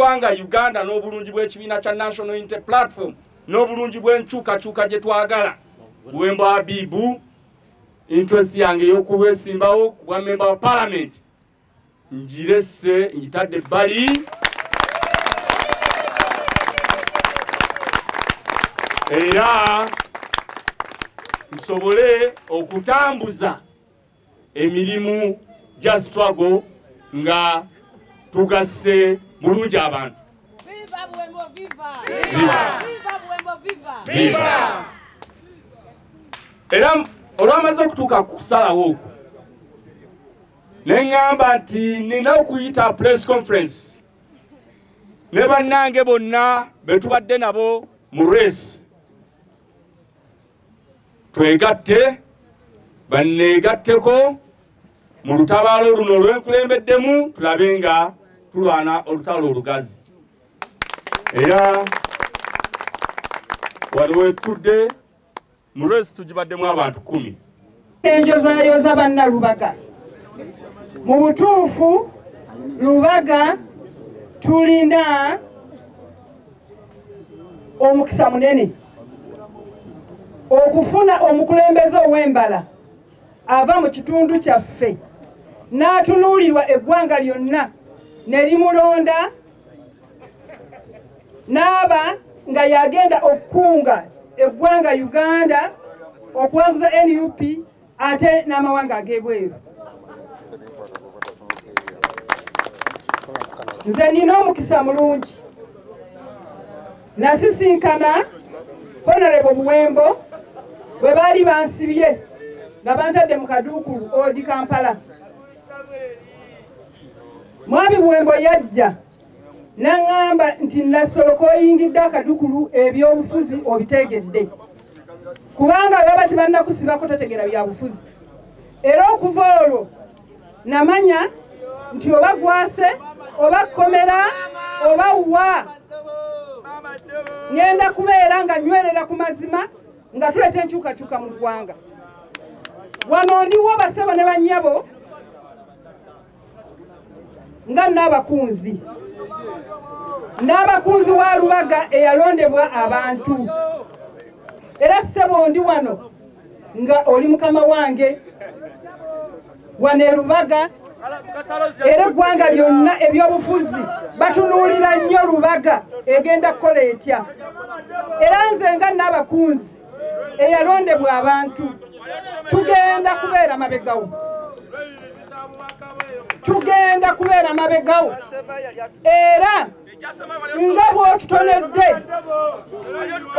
bw'eggwanga Uganda n'obulungi bw'ekibiina kya National Unity Platform n'obulungi bw'enkyukakyuka gye twagala Buwemba Habibu interest yange y'okulwesimbawo ku bwa member wa parliament njirese njitadde bali era nsobole okutambuza emirimu gya struggle nga tugasse bulungi abantu. Viva Buwembo, viva! Viva! Viva Buwembo, viva! Viva! Era olwamaze okutuuka ku kusalawo okwo ne ngamba nti nina okuyita press conference ne bannange bonna betubadde nabo mu race twegatte banneegatteko mu lutabaalo luno olw'enkulembeddemu tulabe nga tulwana olutalo olugazi. Era waliwo etudde mu race tugibaddemu abantu 10. Enjozaayoza banna Lubaga. Mu butuufu Lubaga tulina omukisa munene okufuna omukulembeze ow'embala ava mu kitundu kyaffe n'atunuulirwa eggwanga lyonna ne limulonda n'aba nga yagenda okukunga eggwanga Uganda okuwanguza NUP ate n'amawanga ag'ebweru. Nze nina omukisa mulungi nasisinkana Honorable Buwembo bwe baali bansibye nga bantadde mu kaduukulu odi Kampala. Mwami Buwembo yajja n'aŋŋamba nti Nasoloka oyingidde akaduukulu ebyobufuzi obitegedde kubanga baba tebannakusibako totegera byabufuzi. Era okuva olwo namanya nti oba gwase oba komera oba wa ngenda kubeera nga nywerera ku mazima nga tuleeta enkyukakyuka mu ggwanga. Wano ndiwo basebo ne bannyabo nga n'abakunzi wa Lubaga eyalondebwa abantu. Era sebo ndi wano nga oli mukama wange wano e Lubaga. Era eggwanga lyonna ebyobufuzi batunuulira nnyo Lubaga egenda kukola etya. Era nze nga n'abakunzi eyalondebwa abantu tugenda kubeera mabegawo. Tugenda kubeera mabegawo. Era nga bw'otutonedde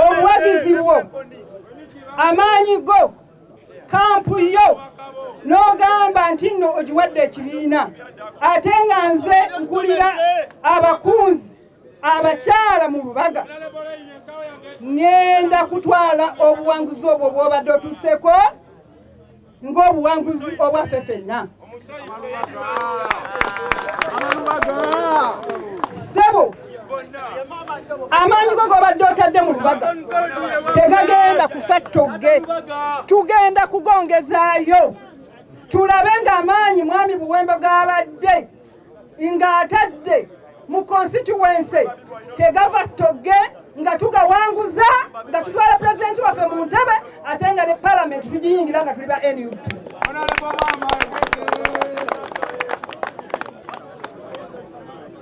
obuwagizi bwo amaanyi go kampu yo n'ogamba nti nno ogiwadde ekibiina ate nga nze nkulira abakunzi abakyala mu Lubaga ngenda kutwala obuwanguzi obwo bw'obadde otuuseko ng'obuwanguzi obwaffe ffenna. Ssebo amaanyi go g'obadde otadde mu Lubaga tegagenda kufa ttogge, tugenda kugongezaayo tulabe ng'amaanyi Mwami Buwembo g'abadde ng'atadde mu constituency tegava ttogge nga tugawanguza nga tutwala pulezidenti waffe mu ntebe ate nga ne parliament tugiyingira nga tuli ba NUP.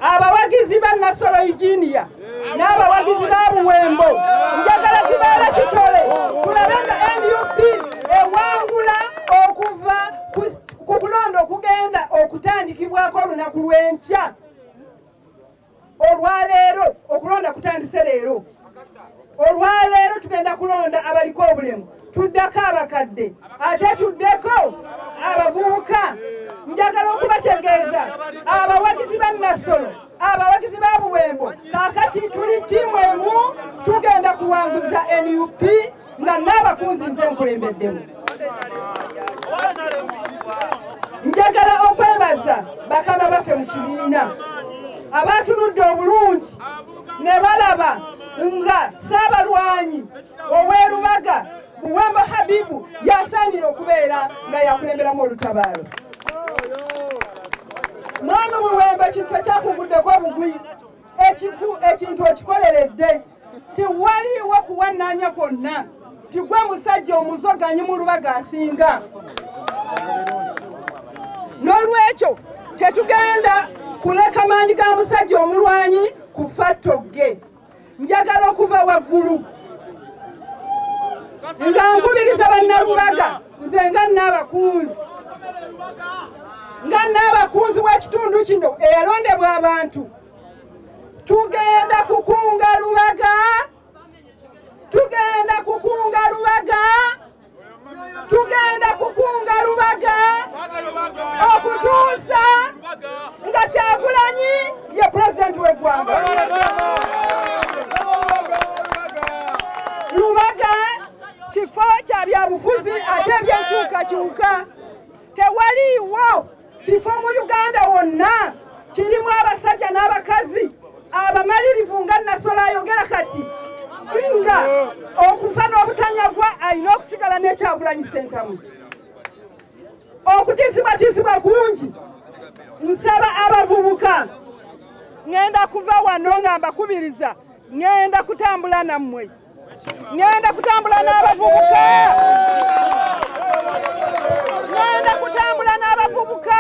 Abawagizi ba Nasolo Eugenia n'abawagizi ba Buwembo njagala tubeere kitole tulabe nga NUP ewangula okuva ku kulonda okugenda okutandikibwako olunaku lw'enkya. Olwaleero okulonda kutandise leero. Olwaleero tugenda kulonda abaliko obulemu, tuddako abakadde ate tuddeko abavubuka. Njagala okubategeeza abawagizi ba Nasolo abawagizi ba Buwembo kaakati tuli ttiimu emu tugenda kuwanguza NUP nga n'abakunzi nze nkulembeddemu. Njagala okwebaza bakama baffe mu kibiina abatunudde obulungi ne balaba nga Ssaabalwanyi ow'e Lubaga Buwembo Habibu yasaanira okubeera nga yakulemberamu olutabaalo. Mwami Buwembo ekintu ekyakuguddeko obugwi ekintu okikoleredde tewaliwo kuwannanya kwonna tigwe musajja omuzoganyi mu Lubaga asinga. N'olwekyo tetugenda kuleka maanyi ga musajja omulwanyi kufa ttogge. Njagala okuva waggulu nga nkubiriza bannalubaga nze nga n'abakunzi w'ekitundu kino eyalondebwa abantu. Tugenda kukunga Lubaga, tugenda kukunga Lubaga, tugenda kukunga Lubaga okutuusa nga Kyagulanyi ye pulezidenti w'eggwanga. Lubaga kifo kya byabufuzi ate ebyenkyukakyuka. Tewaliiwo kifo mu Uganda wonna kirimu abasajja n'abakazi abamalirivu nga Nasola ayogera kati nga okufa n'obutanyagwa alina okusigala ne Kyagulanyi Ssentamu. Okutiisibwatiisibwa kungi. Nsaba abavubuka ngenda kuva wano nga mbakubiriza ngenda kutambula nammwe, ngenda kutambula n'abavubuka, ngenda kutambula n'abavubuka.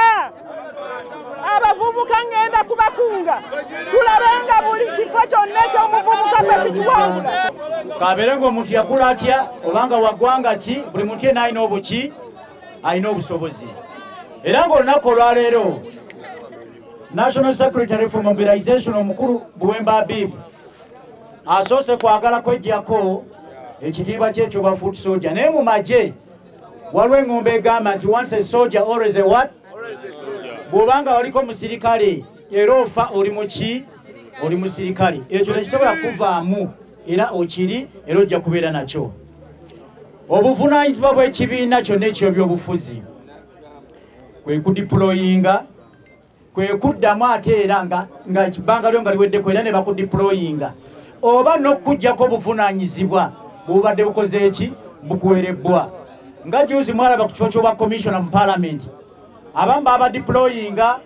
Abavubuka ngenda kubakunga tulabenga buli kifo kyonna ekyomuvubuka ffe tukiwangula. Kabeere ng'omuntu yakula atya obanga waggwanga ki, buli muntu yenna alina obuki, alina obusobozi. Era ng'olunaku olwaleero National Secretary for Mobilization omukulu Buwemba Habib asoose kwagala kwejjako ekitiibwa ky'ekyoba foot soldier. Naye mu magye waliwo eŋŋombe egamba nti once a soldier always a what? Bw'obanga waliko musirikale era ofa oli muki? Oli musirikale. Ekyo tekisobola kuvaamu era okiri era ojja kubeera nakyo. Obuvunaanyizibwa bw'ekibiina kyonna eky'ebyobufuzi kwe kudiployinga, kwe kuddamu ate era nga ebbanga lyo nga liweddeko era ne bakudiployinga oba n'okuggyako obuvunaanyizibwa bw'obadde bukoze eki? Bukuwerebbwa. Nga juzi mwalaba ku kifo ky'obwa commissioner mu parliament abamu baba deployinga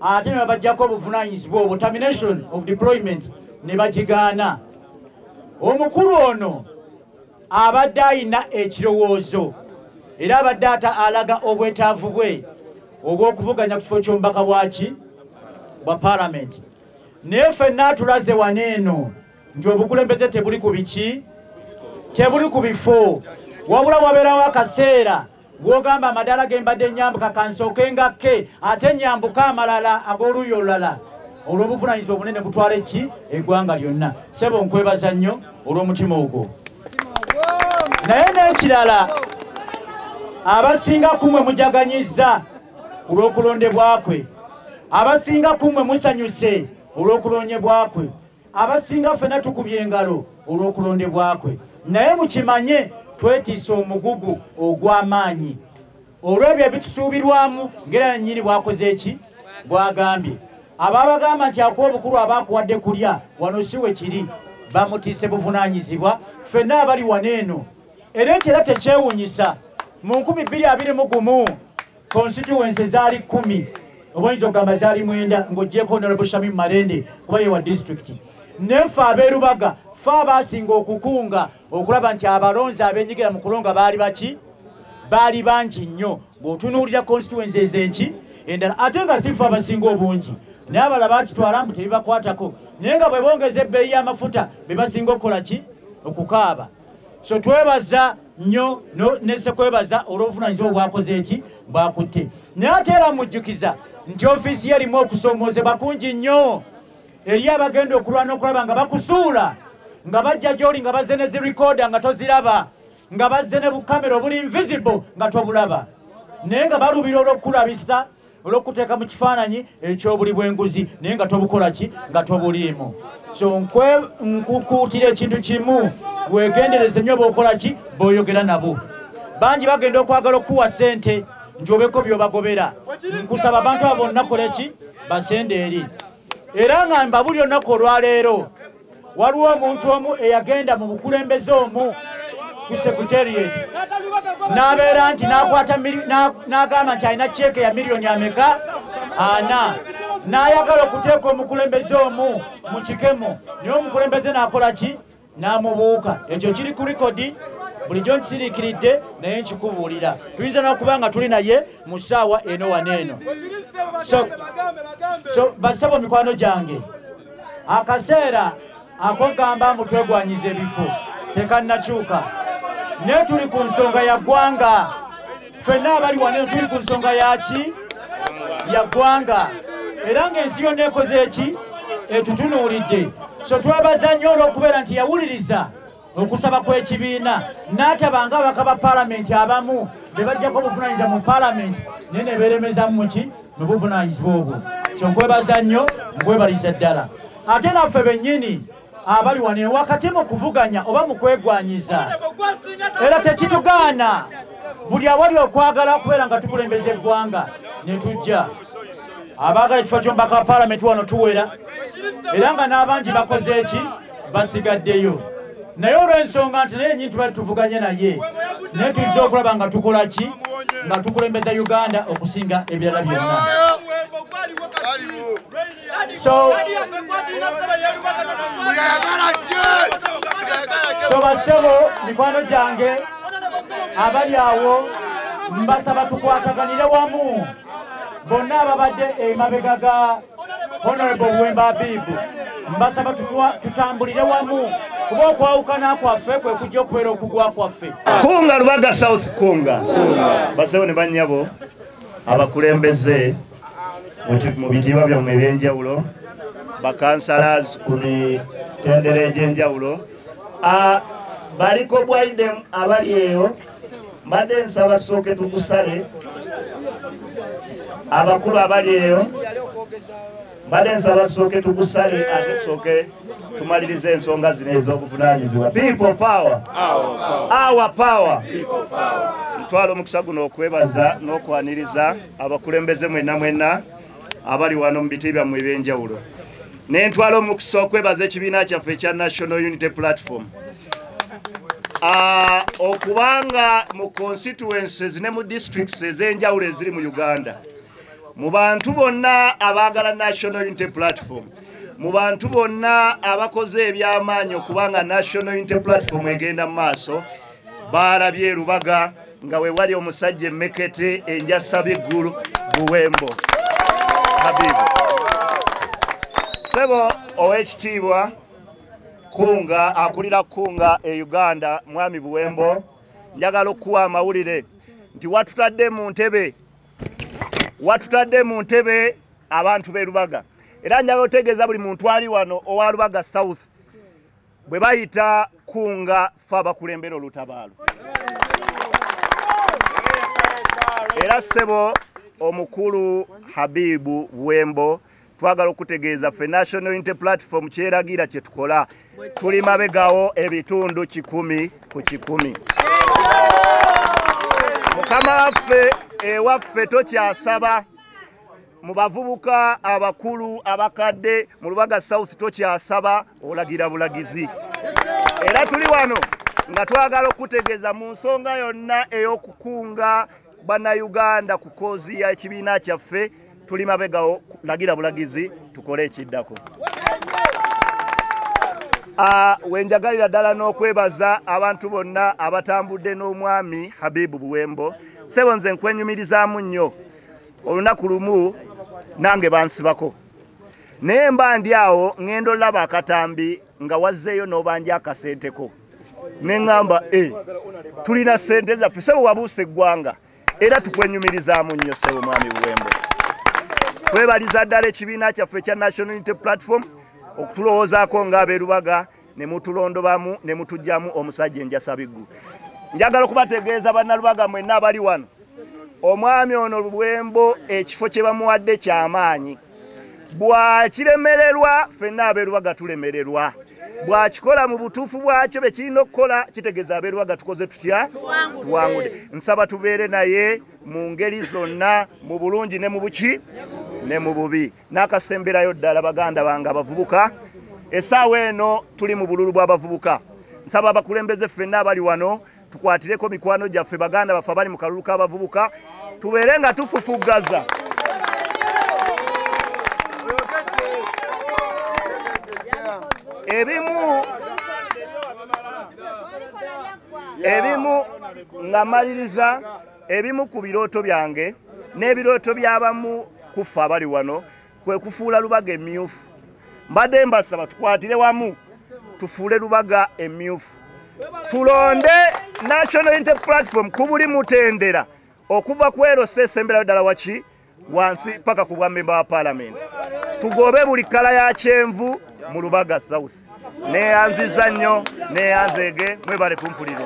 ate ne babaggyako obuvunaanyizibwa obwo, termination of deployment ne bagigaana. Omukulu ono abadde ayina ekirowoozo era abadde alaga obwetaavu bwe obw'okuvuganya ku kifo ky'omubaka bwaki bwa parliament. Naye ffenna tulaze waneeno nti obukulembeze tebuli ku biki, tebuli ku bifo, wabula wabeerawo akaseera bw'ogamba amadaala ge mbadde nyambuka kansooke ngakke ate nyambuka amalala ag'oluuyi olulala. Olw'obuvunaanyizibwa obunene butwala eki? Eggwanga lyonna. Ssebo nkwebaza nnyo olw'omutima ogwo. Naye n'ekirala abasinga kumwe mujaganyizza olw'okulondebwa kwe, abasinga kumwe musanyuse olw'okulondebwa kwe, abasinga ffenna tukubye engalo olw'okulondebwa kwe. Naye mukimanye twetiisa omugugu ogw'amaanyi olw'ebyo ebitusuubirwamu ng'era nnyini bwakoze eki? Bwagambye. Ababagamba nti akuwa obukulu abaakuwadde kulya wano si we kiri, bamutiise buvunaanyizibwa. Ffenna abali waneeno era ekyo era tekyewuunyisa. Mu 2021 constituency zaali 10, oboyinza okugamba zaali 9 ng'oggyeko Honorable Shamim Malende kuba ye wa district. Neffe ab'erubaga ffe abaasinga okukunga okulaba nti abalonzi abeenyigira mu kulonga baali baki? Baali bangi nnyo. Bw'otunuulira constituencies enki endala ate nga si ffe abasinga obungi, naye abalala baakitwala mbu tebibakwatako, naye nga bwe bongeza ebbeeyi y'amafuta be basinga okukola ki? Okukaaba. So twebaza nnyo nesse kwebaza olw'obuvunaanyizibwa bwakoze eki? Bwakutte. Naye ate era mujjukiza nti ofiisi ye erimu okusoomoozebwa kungi nnyo eri abagenda okulwana okulaba nga bakusuula, nga bajja gy'oli nga bazze ne zirikoda nga toziraba, nga bazze ne bukamera obuli invisible nga tobulaba, naye nga balubira olw'okukulabisa olw'okuteeka mu kifaananyi eky'obuli bw'enguzi naye nga tobukola ki? Nga tobuliimu. So nkukuutira ekintu kimu, weegendereze nnyo bw'okola ki? Bw'oyogera nabo. Bangi bagenda okwagala okuwa ssente nti obeeko by'obagobera. Nkusaba abantu abo bonna kola ki? Basende eri. Era nga mbabuli olunaku olwaleero waliwo omuntu omu eyagenda mu bukulembeze omu ku secretariat n'abeera nti n'agamba nti alina cheeke ya miliyoni ameka? 4. n'ayagala okuteeka omukulembeze omu mu kikemo naye omukulembeze n'akola ki n'amubuuka ekyo kiri ku likodi bulijjo nkisiriikiridde naye nkikubuulira tuyinza n'okuba nga tuli naye mu ssaawa eno waneeno so basabo mikwano gyange akaseera akogamba mutwegwanyiza ebifo tekannakyuka naye tuli ku nsonga ya ggwanga ffenna abali waneeno tuli ku nsonga yaki ya ggwanga era ng'ensi yonna ekoze eki etutunuulidde so twebaza nnyo olw'okubeera nti yawuliriza okusaba kw'ekibiina n'atabanga abaka ba paalamenti abamu be bajjako obuvunaanyizibwa mu paalamenti naye ne beeremezamu muki mu buvunaanyizibwa obwo kyo nkwebaza nnyo nkwebalisa ddala ate naffe bennyini abali wano wakati mu kuvuganya oba mu kwegwanyiza era tekitugaana buli awali okwagala kubeera nga tukulembeza eggwanga ne tujja abaagala ekifo ky'omubaka wa paalamenti wano tuwera era nga n'abangi bakoze eki basigaddeyo naye olw'ensonga nti naye nyini tubali tuvuganye naye naye tuzze okulaba nga tukola ki nga tukulembeza Uganda okusinga ebirala byonna so basebo mikwano gyange abali awo mbasaba tukwataganire wamu bonna ababadde emabega ga Honorable Buwemba Abibu mbasaba tutambulire wamu kuba okwawukana kwaffe kwe kujja okubeera okugwa kwaffe kunga Lubaga South kunga basebo ne bannyabo abakulembeze mu bitiibwa byammwe ebyenjawulo bakansalas ku mitendera egy'enjawulo baliko bwaidem abali eyo mbadde nsaba tusooke tukusale abakulu abali eyo mbadde nsaba tusooke tukusale ate tusooke tumalirize ensonga zino ez'obuvunaanyizibwa people power our power ntwala omukisa guno okwebaza n'okwaniriza abakulembeze mwenna abali wano mu biti byammwe ebyenjawulo ne ntwala omukisa okwebaza ekibiina kyaffe ekya National Unity Platform okubanga mu constituencies ne mu districts ez'enjawulo eziri mu Uganda mu bantu bonna abaagala National Unity Platform mu bantu bonna abakoze ebyamaanyi okubanga National Unity Platform egenda mu maaso baalabye Lubaga nga we wali omusajja emmekete enjasa biggulu Buwembo Habibu sebo ow'ekitiibwa kunga akulira kunga e Uganda mwami Buwembo njagala okuwa amawulire nti watutadde mu ntebe abantu be Lubaga era njagala otegeeza buli muntu ali wano owa Lubaga South bwe bayita kunga fa bakulembera olutabaalo era sebo omukulu Habibu Buwembo twagala okutegeeza ffe National Unity Platform kyeragira kye tukola tuli mabegawo ebitundu 100 ku 100 mukama waffe ewaffe tokyasaba mu bavubuka abakulu abakadde mu Lubaga South tokyasaba olagira bulagizi era tuli wano nga twagala okutegeeza mu nsonga yonna ey'okukunga Bannayuganda ku kozi ya ekibiina kyaffe tuli mabegawo lagira bulagizi tukole ekiddako wenjagalira ddala n'okwebaza abantu bonna abatambudde n'omwami Habibu Buwembo sebo nze nkwenyumirizaamu nnyo olunaku lumu nange bansibako naye mba ndi awo ŋŋenda olaba akatambi nga wazzeeyo n'obanja akasenteko ne ŋŋamba tulina sente zaffe sebo wabuusa eggwanga era tukwenyumirizaamu nnyo sebo mwami Buwembo twebaliza ddala ekibiina kyaffe ekya National Unity Platform okutulowoozaako ng'ab'e Lubaga ne mutulondobamu ne mutujjamu omusajja enjasa biggulu njagala okubategeeza bannalubaga mwenna abali wano omwami ono Buwembo ekifo kye bamuwadde ky'amaanyi bwakiremererwa ffenna ab'e Lubaga tulemererwa bwakikola mu butuufu bwakyo be kirina okukola kitegeeza ab'e Lubaga tukoze tutya tuwangudde nsaba tubeere naye mu ngeri zonna mu bulungi ne mu buki ne mu bubi n'akasemberayo ddala baganda bange abavubuka essaawa eno tuli mu bululu bw'abavubuka nsaba abakulembeze ffenna abali wano tukwatireko mikwano gyaffe baganda baffe abali mu kalulu k'abavubuka tubeere nga tufufuggaza ebimu nga maliriza ebimu ku birooto byange n'ebirooto by'abamu kufa abali wano kwe kufuula Lubaga emmyufu. Mbadde mbasaba tukwatire wamu tufuule Lubaga emmyufu, tulonde National Unity Platform ku buli mutendera okuva ku ero sesembera ddala waki wansi paka ku bwa member wa parliament. Tugobe buli kala ya kyenvu mu Lubaga South. Neyanziza nnyo neyanzege mwebale kumpuliriza.